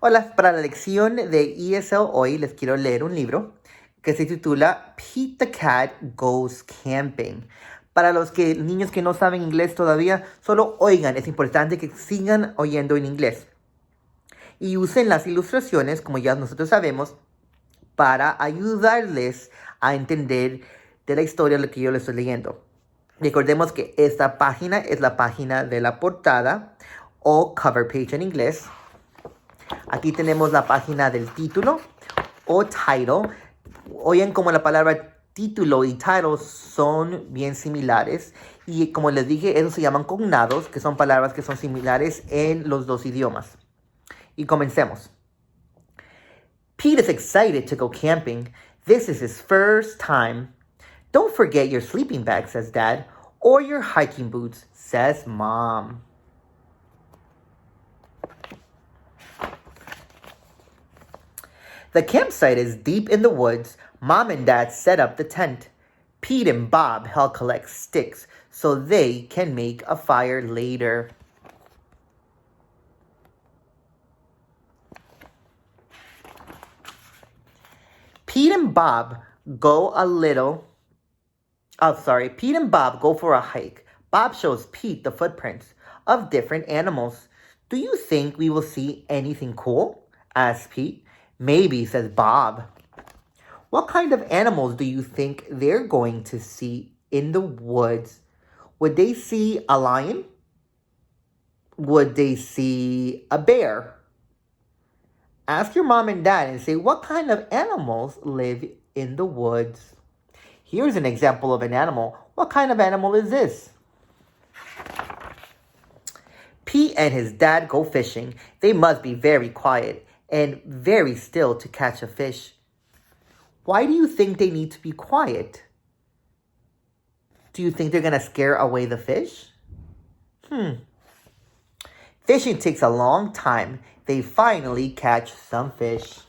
Hola, para la lección de ESL hoy les quiero leer un libro que se titula Pete the Cat Goes Camping. Para los niños que no saben inglés todavía, solo oigan, es importante que sigan oyendo en inglés. Y usen las ilustraciones, como ya nosotros sabemos, para ayudarles a entender de la historia lo que yo les estoy leyendo. Recordemos que esta página es la página de la portada o cover page en inglés. Aquí tenemos la página del título o title. Oyen como la palabra título y title son bien similares. Y como les dije, esos se llaman cognados, que son palabras que son similares en los dos idiomas. Y comencemos. Pete is excited to go camping. This is his first time. Don't forget your sleeping bag, says Dad. Or your hiking boots, says Mom. The campsite is deep in the woods. Mom and Dad set up the tent. Pete and Bob help collect sticks so they can make a fire later. Pete and Bob go for a hike. Bob shows Pete the footprints of different animals. Do you think we will see anything cool? Asks Pete. Maybe, says Bob. What kind of animals do you think they're going to see in the woods? Would they see a lion? Would they see a bear? Ask your mom and dad and say, what kind of animals live in the woods? Here's an example of an animal. What kind of animal is this? Pete and his dad go fishing. They must be very quiet and very still to catch a fish. Why do you think they need to be quiet? Do you think they're going to scare away the fish? Fishing takes a long time. They finally catch some fish.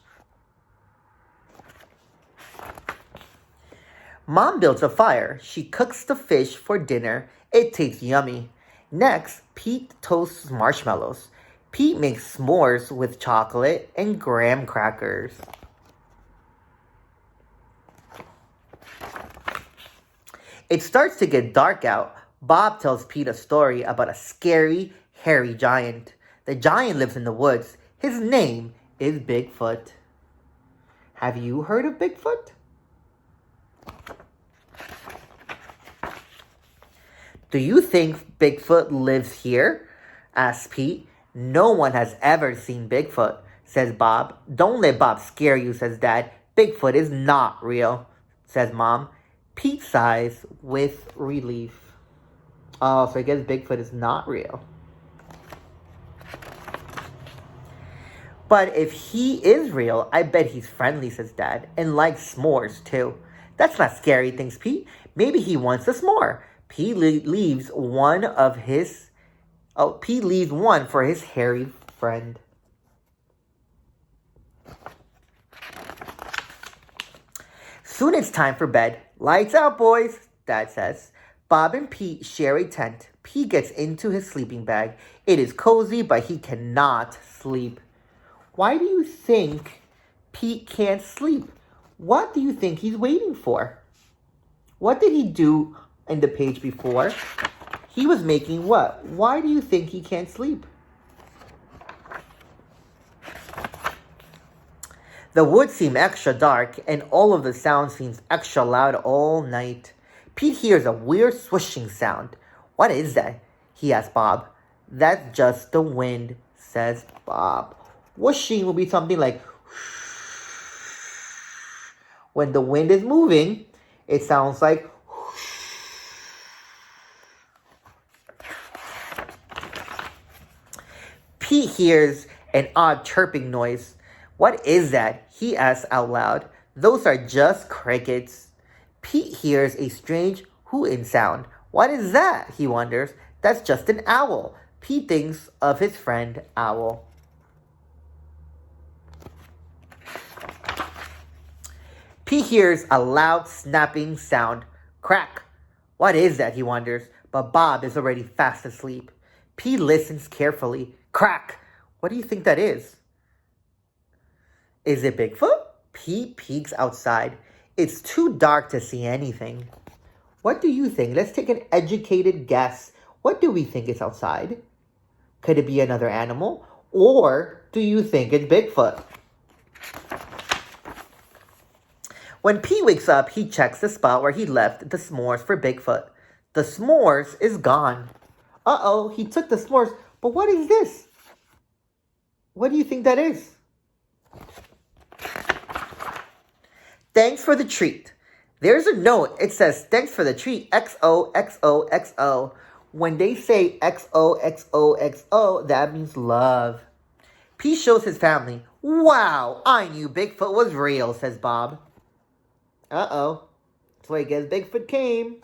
Mom builds a fire. She cooks the fish for dinner. It tastes yummy. Next, Pete toasts marshmallows. Pete makes s'mores with chocolate and graham crackers. It starts to get dark out. Bob tells Pete a story about a scary, hairy giant. The giant lives in the woods. His name is Bigfoot. Have you heard of Bigfoot? Do you think Bigfoot lives here? Asks Pete. No one has ever seen Bigfoot, says Bob. Don't let Bob scare you, says Dad. Bigfoot is not real, says Mom. Pete sighs with relief. Oh, so I guess Bigfoot is not real. But if he is real, I bet he's friendly, says Dad, and likes s'mores too. That's not scary, thinks Pete. Maybe he wants a s'more. Pete leaves one for his hairy friend. Soon it's time for bed. Lights out, boys, Dad says. Bob and Pete share a tent. Pete gets into his sleeping bag. It is cozy, but he cannot sleep. Why do you think Pete can't sleep? What do you think he's waiting for? What did he do in the page before? He was making what? Why do you think he can't sleep? The woods seem extra dark, and all of the sound seems extra loud all night. Pete hears a weird swishing sound. What is that? He asks Bob. That's just the wind, says Bob. Whooshing will be something like when the wind is moving, it sounds like Pete hears an odd chirping noise. What is that? He asks out loud. Those are just crickets. Pete hears a strange hooting sound. What is that? He wonders. That's just an owl. Pete thinks of his friend Owl. Pete hears a loud snapping sound. Crack. What is that? He wonders. But Bob is already fast asleep. Pete listens carefully. Crack. What do you think that is? Is it Bigfoot? Pete peeks outside. It's too dark to see anything. What do you think? Let's take an educated guess. What do we think is outside? Could it be another animal? Or do you think it's Bigfoot? When Pete wakes up, he checks the spot where he left the s'mores for Bigfoot. The s'mores is gone. Uh-oh, he took the s'mores. But what is this? What do you think that is? Thanks for the treat. There's a note. It says, thanks for the treat, XOXOXO. When they say XOXOXO, that means love. Pete shows his family. Wow, I knew Bigfoot was real, says Bob. Uh-oh. So I guess Bigfoot came.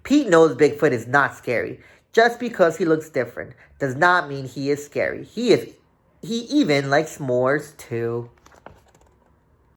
Pete knows Bigfoot is not scary. Just because he looks different does not mean he is scary. He even likes s'mores too.